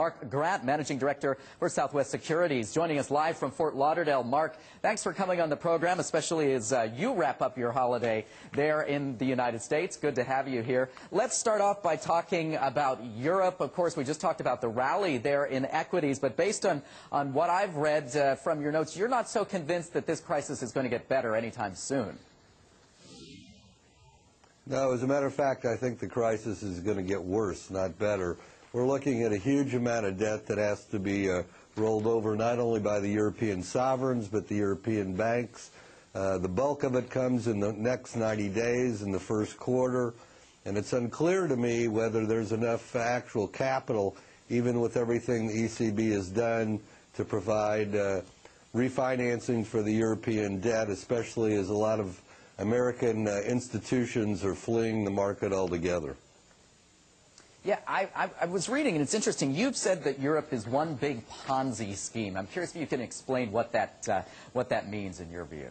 Mark Grant, Managing Director for Southwest Securities, joining us live from Fort Lauderdale. Mark, thanks for coming on the program, especially as you wrap up your holiday there in the United States. Good to have you here. Let's start off by talking about Europe. Of course, we just talked about the rally there in equities, but based on what I've read from your notes, you're not so convinced that this crisis is going to get better anytime soon. No, as a matter of fact, I think the crisis is going to get worse, not better. We're looking at a huge amount of debt that has to be rolled over not only by the European sovereigns but the European banks. The bulk of it comes in the next 90 days in the first quarter, and it's unclear to me whether there's enough actual capital, even with everything the ECB has done, to provide refinancing for the European debt, especially as a lot of American institutions are fleeing the market altogether. Yeah, I was reading, and it's interesting. You've said that Europe is one big Ponzi scheme. I'm curious if you can explain what that means in your view.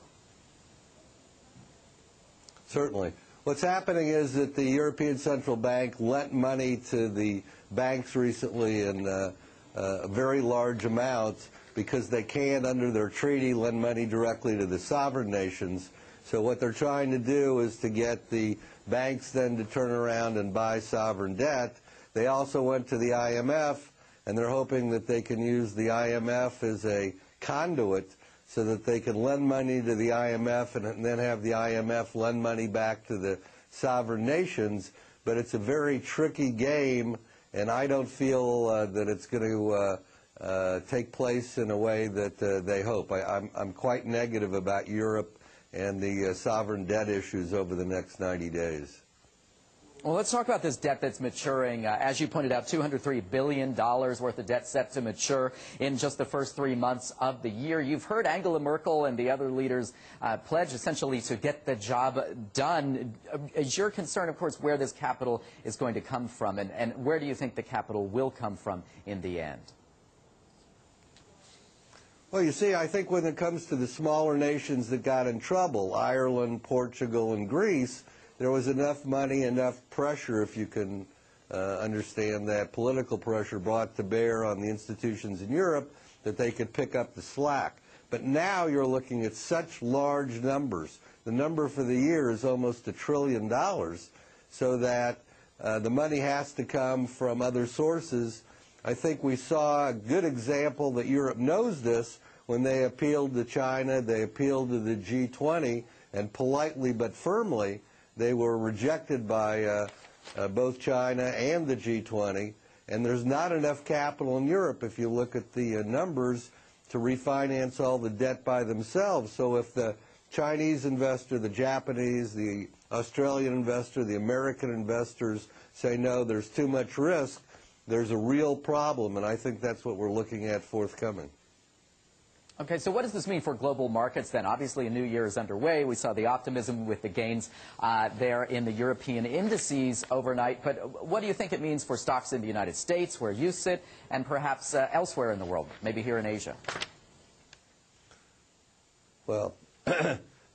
Certainly. What's happening is that the European Central Bank lent money to the banks recently in very large amounts because they can, under their treaty, lend money directly to the sovereign nations. So what they're trying to do is to get the banks then to turn around and buy sovereign debt. They also went to the IMF, and they're hoping that they can use the IMF as a conduit so that they can lend money to the IMF and then have the IMF lend money back to the sovereign nations. But it's a very tricky game, and I don't feel that it's going to take place in a way that they hope. I'm quite negative about Europe and the sovereign debt issues over the next 90 days. Well, let's talk about this debt that's maturing. As you pointed out, $203 billion worth of debt set to mature in just the first 3 months of the year. You've heard Angela Merkel and the other leaders pledge essentially to get the job done. Is your concern, of course, where this capital is going to come from, and where do you think the capital will come from in the end? Well, you see, I think when it comes to the smaller nations that got in trouble, Ireland, Portugal, and Greece, there was enough money, enough pressure, if you can understand that, political pressure brought to bear on the institutions in Europe that they could pick up the slack. But now you're looking at such large numbers. The number for the year is almost $1 trillion, so that the money has to come from other sources. I think we saw a good example that Europe knows this when they appealed to China, they appealed to the G20, and politely but firmly, they were rejected by both China and the G20. And there's not enough capital in Europe, if you look at the numbers, to refinance all the debt by themselves. So if the Chinese investor, the Japanese, the Australian investor, the American investors say, no, there's too much risk, there's a real problem, and I think that's what we're looking at forthcoming. Okay, so what does this mean for global markets then? Obviously, a new year is underway. We saw the optimism with the gains there in the European indices overnight. But what do you think it means for stocks in the United States, where you sit, and perhaps elsewhere in the world, maybe here in Asia? Well,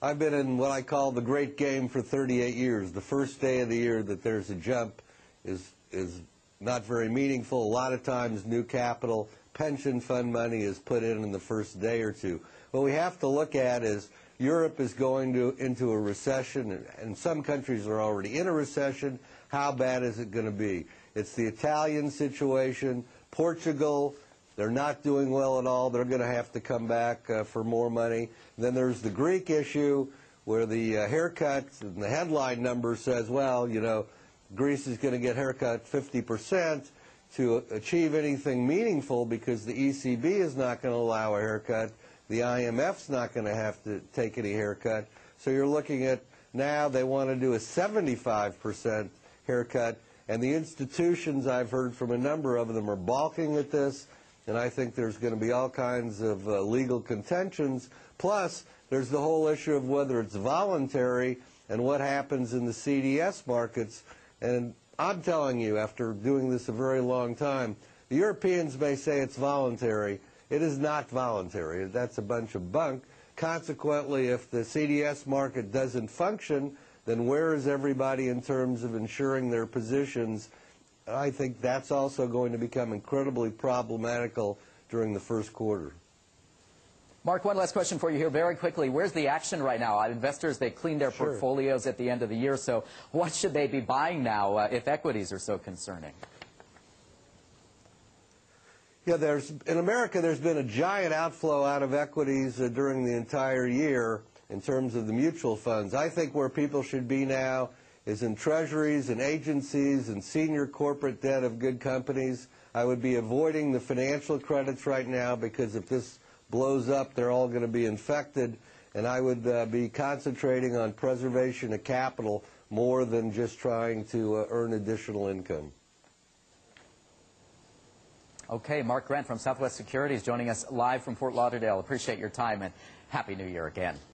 I've been in what I call the great game for 38 years. The first day of the year that there's a jump is not very meaningful. A lot of times new capital, pension fund money is put in the first day or two. What we have to look at is Europe is going into a recession, and some countries are already in a recession. How bad is it going to be? It's the Italian situation. Portugal, they're not doing well at all. They're going to have to come back for more money. And then there's the Greek issue where the haircut and the headline number says, well, you know, Greece is going to get haircut 50%. To achieve anything meaningful, because the ECB is not going to allow a haircut, the IMF's not going to have to take any haircut. So you're looking at now they want to do a 75% haircut, and the institutions, I've heard from a number of them, are balking at this, and I think there's going to be all kinds of legal contentions. Plus, there's the whole issue of whether it's voluntary and what happens in the CDS markets. And I'm telling you, after doing this a very long time, the Europeans may say it's voluntary. It is not voluntary. That's a bunch of bunk. Consequently, if the CDS market doesn't function, then where is everybody in terms of ensuring their positions I think that's also going to become incredibly problematical during the first quarter. Mark, one last question for you here very quickly. Where's the action right now? Investors, they clean their portfolios at the end of the year, so what should they be buying now if equities are so concerning? Yeah, in America, there's been a giant outflow out of equities during the entire year in terms of the mutual funds. I think where people should be now is in treasuries and agencies and senior corporate debt of good companies. I would be avoiding the financial credits right now because if this blows up, they're all going to be infected, and I would be concentrating on preservation of capital more than just trying to earn additional income. Okay, Mark Grant from Southwest Securities joining us live from Fort Lauderdale. Appreciate your time, and Happy New Year again.